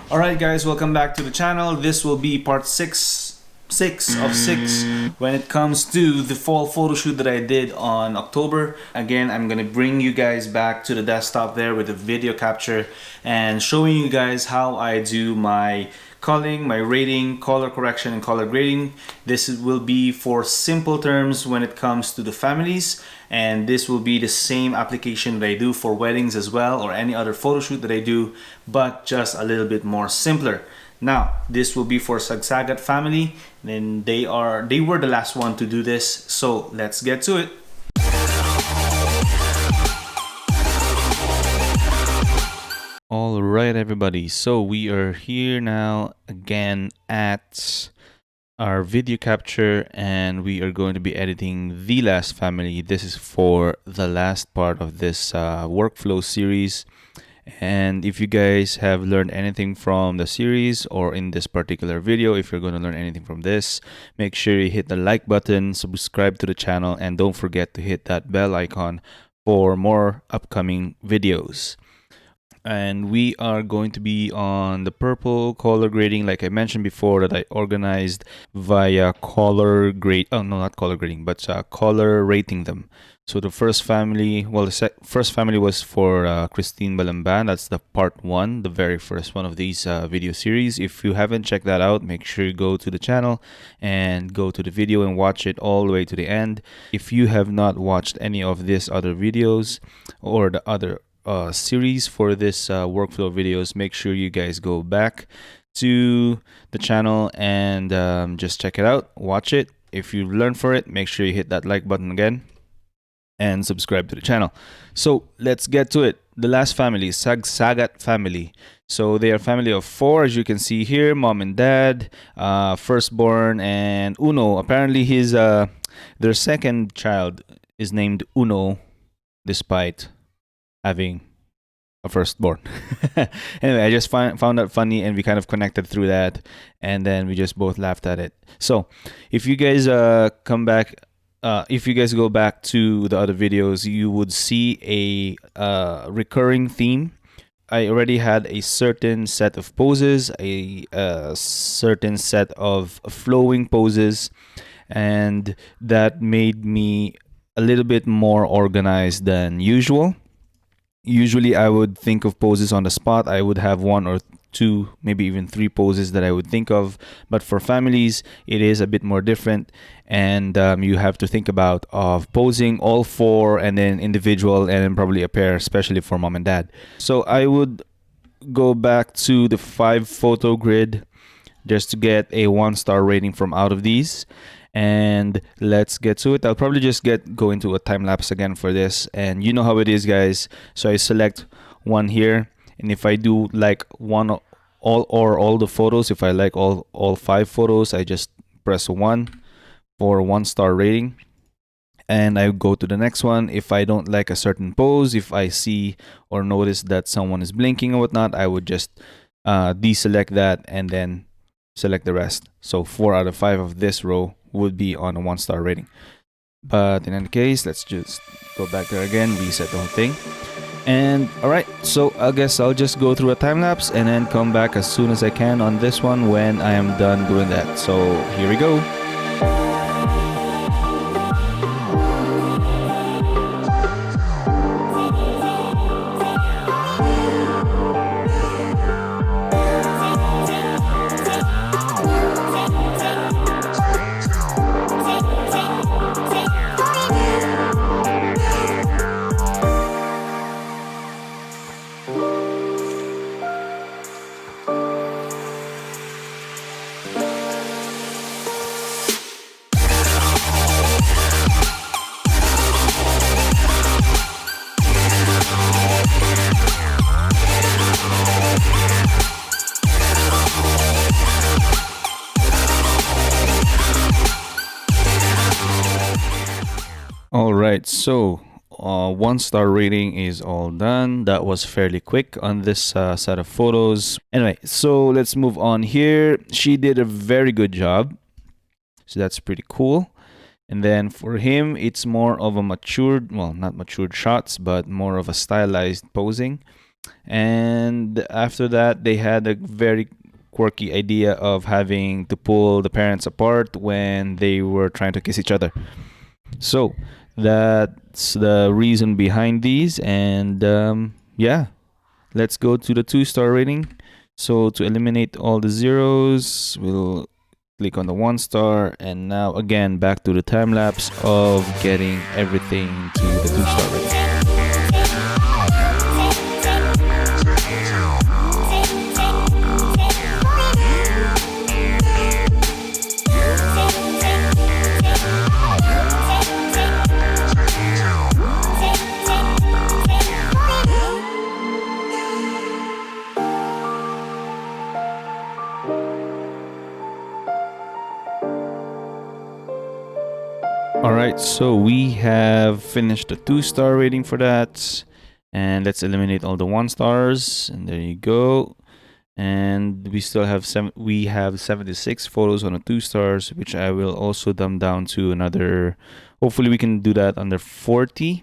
Alright guys, welcome back to the channel. This will be part 6 of 6 when it comes to the fall photo shoot that I did on October. Again, I'm gonna bring you guys back to the desktop there with a video capture and showing you guys how I do my culling, my rating, color correction, and color grading. This will be for simple terms when it comes to the families, and this will be the same application that I do for weddings as well, or any other photo shoot that I do, but just a little bit more simpler. Now, this will be for Sagsagat family, and they were the last one to do this, so let's get to it. Alright everybody, so we are here now again at our video capture, and we are going to be editing the last family. This is for the last part of this workflow series. And if you guys have learned anything from the series or in this particular video, if you're going to learn anything from this, make sure you hit the like button, subscribe to the channel, and don't forget to hit that bell icon for more upcoming videos. And we are going to be on the purple color grading, like I mentioned before, that I organized via color grade. Oh no, not color grading, but color rating them. So the first family, well, the first family was for Christine Balamban. That's the part 1, the very first one of these video series. If you haven't checked that out, make sure you go to the channel and go to the video and watch it all the way to the end. If you have not watched any of these other videos or the other series for this workflow videos, make sure you guys go back to the channel and just check it out, watch it. If you've learned for it, make sure you hit that like button again and subscribe to the channel. So let's get to it. The last family, Sagsagat family. So they are a family of 4, as you can see here, mom and dad, firstborn, and Uno. Apparently his their second child is named Uno, despite having a firstborn. Anyway, I just found that funny, and we kind of connected through that, and then we just both laughed at it. So if you guys come back, if you guys go back to the other videos, you would see a recurring theme. I already had a certain set of poses, a certain set of flowing poses, and that made me a little bit more organized than usual. Usually I would think of poses on the spot. I would have 1 or 2, maybe even 3 poses that I would think of. But for families, it is a bit more different. And you have to think about posing all 4 and then individual and then probably a pair, especially for mom and dad. So I would go back to the 5 photo grid just to get a 1-star rating from out of these. And let's get to it. I'll probably just go into a time lapse again for this, and you know how it is, guys. So I select one here, and if I do like all the photos, if I like all 5 photos, I just press 1 for 1-star rating, and I go to the next one. If I don't like a certain pose, if I see or notice that someone is blinking or whatnot, I would just deselect that and then select the rest. So 4 out of 5 of this row would be on a 1-star rating. But in any case, let's just go back there again, reset the whole thing. And alright, so I guess I'll just go through a time lapse and then come back as soon as I can on this one when I am done doing that. So here we go. Alright, so 1-star rating is all done. That was fairly quick on this set of photos. Anyway, so let's move on here. She did a very good job, so that's pretty cool. And then for him, it's more of a matured, well, not matured shots, but more of a stylized posing. And after that, they had a very quirky idea of having to pull the parents apart when they were trying to kiss each other. So that's the reason behind these. And yeah, let's go to the 2-star rating. So to eliminate all the zeros, we'll click on the 1-star. And now again, back to the time lapse of getting everything to the 2-star rating. Alright, so we have finished the 2-star rating for that. And let's eliminate all the 1-stars. And there you go. And we still have 76 photos on the 2 stars, which I will also dumb down to another. Hopefully we can do that under 40.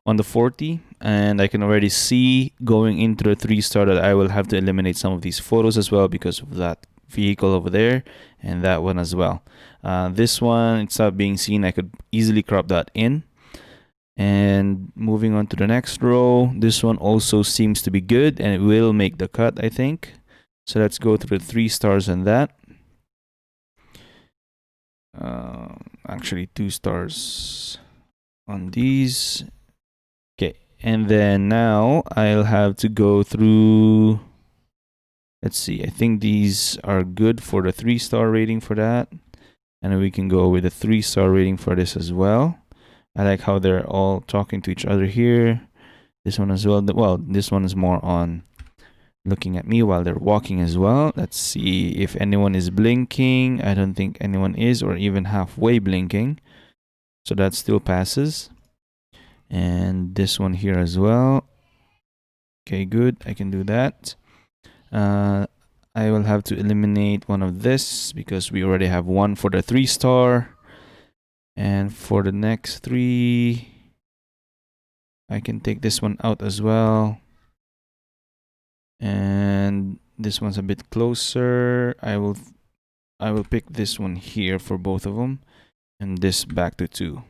On the 40, and I can already see going into the 3-star that I will have to eliminate some of these photos as well because of that vehicle over there and that one as well. This one, it's not being seen. I could easily crop that in. And moving on to the next row, this one also seems to be good and it will make the cut, I think. So let's go through the 3 stars on that. Actually 2 stars on these. Okay, and then now I'll have to go through. Let's see, I think these are good for the 3-star rating for that. And we can go with a 3-star rating for this as well. I like how they're all talking to each other here. This one as well. Well, this one is more on looking at me while they're walking as well. Let's see if anyone is blinking. I don't think anyone is, or even halfway blinking. So that still passes. And this one here as well. Okay, good. I can do that. I will have to eliminate one of this because we already have one for the 3-star. And for the next 3, I can take this one out as well. And this one's a bit closer. I will pick this one here for both of them, and this back to 2.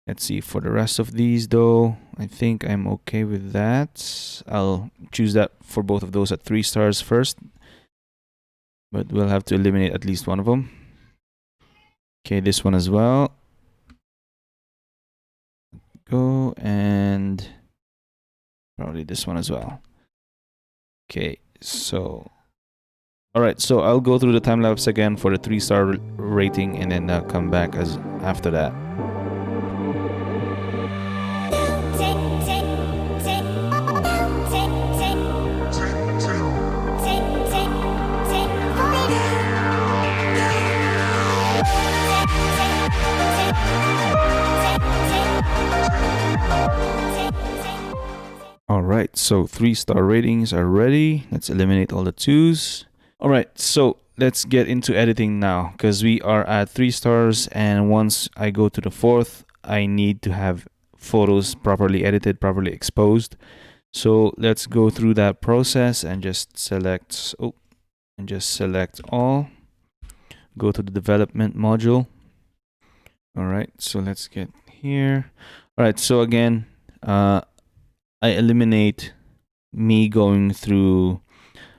Let's see, for the rest of these though, I think I'm okay with that. I'll choose that for both of those at 3 stars first. But we'll have to eliminate at least one of them. Okay, this one as well. Go, and probably this one as well. Okay, so alright, so I'll go through the time lapse again for the 3-star rating and then come back as after that. Alright, so 3-star ratings are ready. Let's eliminate all the 2s. Alright, so let's get into editing now because we are at 3 stars, and once I go to the 4th, I need to have photos properly edited, properly exposed. So let's go through that process and just select all. Go to the development module. Alright, so let's get here. Alright, so again, I eliminate me going through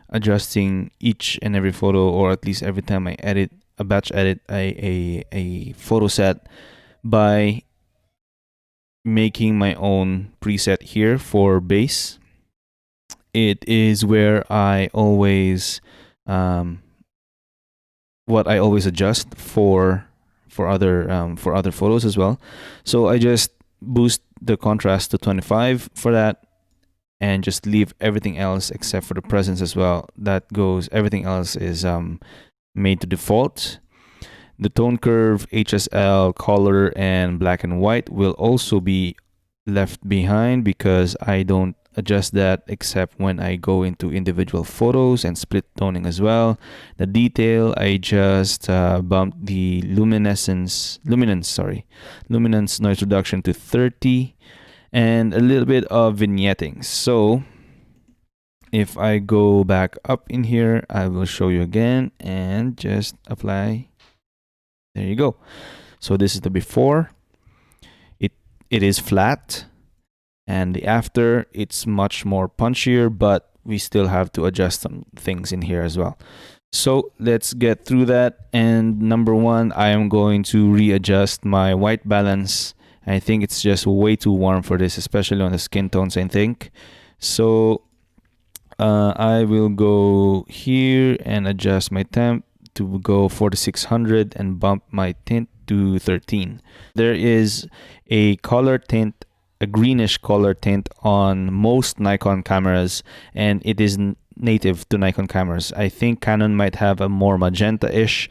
adjusting each and every photo, or at least every time I edit a batch edit a photo set, by making my own preset here for base. It is where I always what I always adjust for other photos as well. So I just boost the contrast to 25 for that, and just leave everything else except for the presence as well. That goes, everything else is made to default. The tone curve, HSL, color, and black and white will also be left behind because I don't adjust that except when I go into individual photos, and split toning as well. The detail, I just bumped the luminance noise reduction to 30, and a little bit of vignetting. So if I go back up in here, I will show you again and just apply. There you go. So this is the before. It is flat, and the after, it's much more punchier, but we still have to adjust some things in here as well. So let's get through that. And number one, I am going to readjust my white balance. I think it's just way too warm for this, especially on the skin tones, I think. So I will go here and adjust my temp to go 4600 and bump my tint to 13. There is a color tint, a greenish color tint on most Nikon cameras, and it is native to Nikon cameras. I think Canon might have a more magenta-ish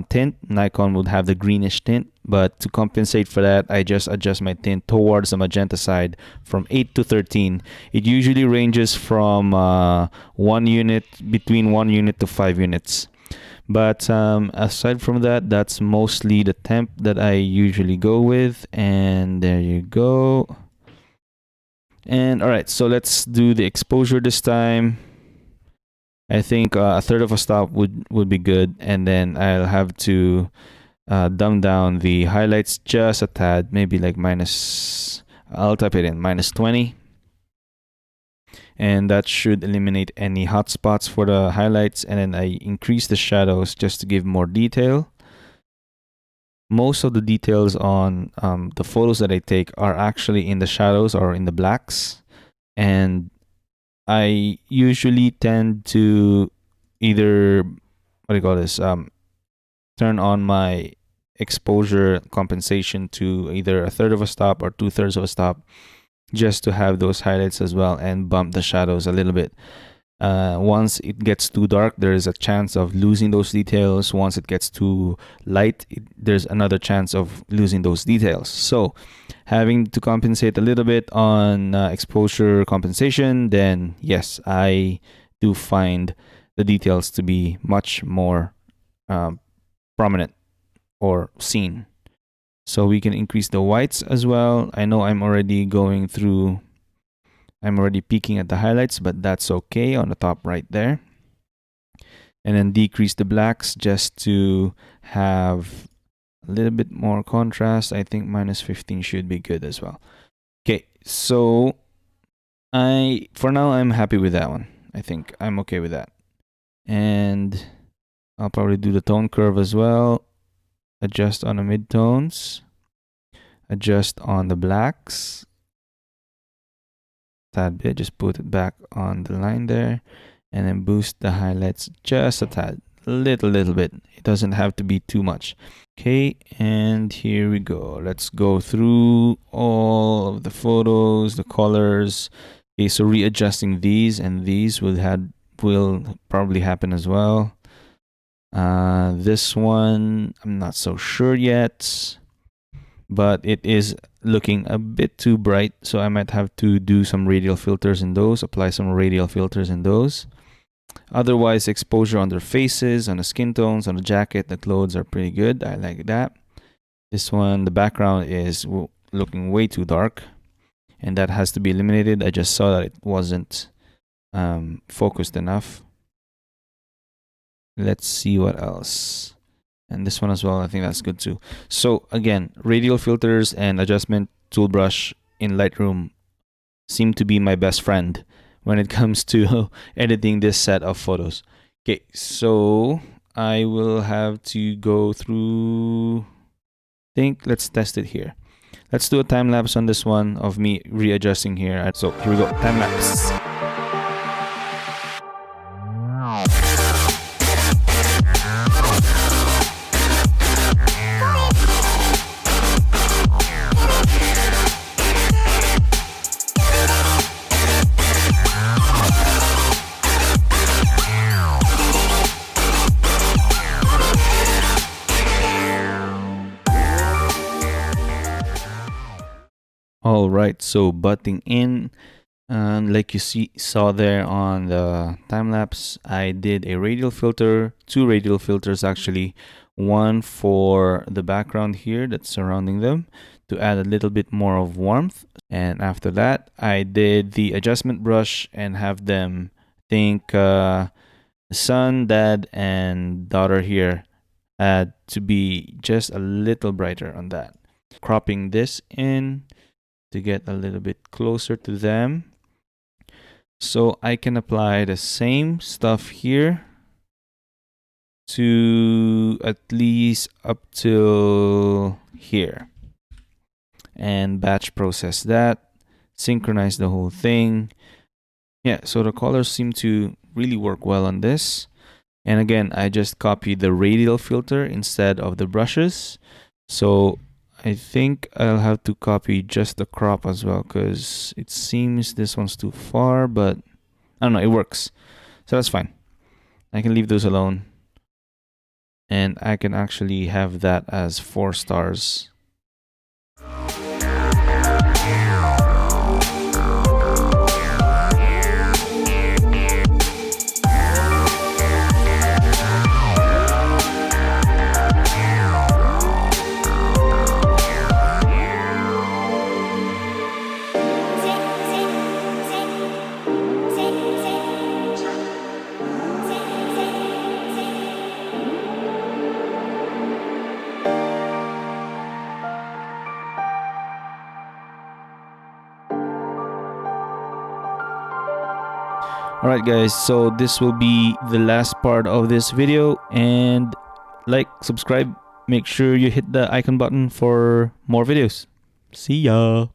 tint. Nikon would have the greenish tint, but to compensate for that, I just adjust my tint towards the magenta side from 8 to 13. It usually ranges from between 1 unit to 5 units. But aside from that, that's mostly the temp that I usually go with. And there you go. And all right, so let's do the exposure this time. I think a third of a stop would be good, and then I'll have to dumb down the highlights just a tad, maybe like I'll type it in, -20. And that should eliminate any hot spots for the highlights. And then I increase the shadows just to give more detail. Most of the details on the photos that I take are actually in the shadows or in the blacks. And I usually tend to either, turn on my exposure compensation to either a third of a stop or 2/3 of a stop, just to have those highlights as well and bump the shadows a little bit. Once it gets too dark, there is a chance of losing those details. Once it gets too light, there's another chance of losing those details. So having to compensate a little bit on exposure compensation, then yes, I do find the details to be much more prominent or seen. So we can increase the whites as well. I know I'm already peeking at the highlights, but that's okay on the top right there. And then decrease the blacks just to have a little bit more contrast. I think -15 should be good as well. Okay, so for now, I'm happy with that one. I think I'm okay with that. And I'll probably do the tone curve as well. Adjust on the midtones. Adjust on the blacks. Tad bit, just put it back on the line there. And then boost the highlights just a tad. Little bit. It doesn't have to be too much. Okay, and here we go. Let's go through all of the photos, the colors. Okay, so readjusting these, and these will probably happen as well. This one, I'm not so sure yet, but it is looking a bit too bright, so I might have to do some radial filters in those, apply some radial filters in those. Otherwise, exposure on their faces, on the skin tones, on the jacket, the clothes are pretty good. I like that. This one, the background is looking way too dark, and that has to be eliminated. I just saw that it wasn't focused enough. Let's see what else. And this one as well, I think that's good too. So again, radial filters and adjustment tool brush in Lightroom seem to be my best friend when it comes to editing this set of photos. Okay, so I will have to go through, let's test it here. Let's do a time lapse on this one of me readjusting here. So here we go, time lapse. All right, so butting in, like you saw there on the time lapse, I did a radial filter, 2 radial filters actually, one for the background here that's surrounding them, to add a little bit more of warmth. And after that, I did the adjustment brush and have them think son, dad, and daughter here had to be just a little brighter on that. Cropping this in to get a little bit closer to them. So I can apply the same stuff here to at least up till here. And batch process that, synchronize the whole thing. Yeah, so the colors seem to really work well on this. And again, I just copied the radial filter instead of the brushes. So I think I'll have to copy just the crop as well, because it seems this one's too far, but I don't know, it works. So that's fine. I can leave those alone. And I can actually have that as 4 stars. Alright guys, so this will be the last part of this video, and like, subscribe, make sure you hit the icon button for more videos. See ya!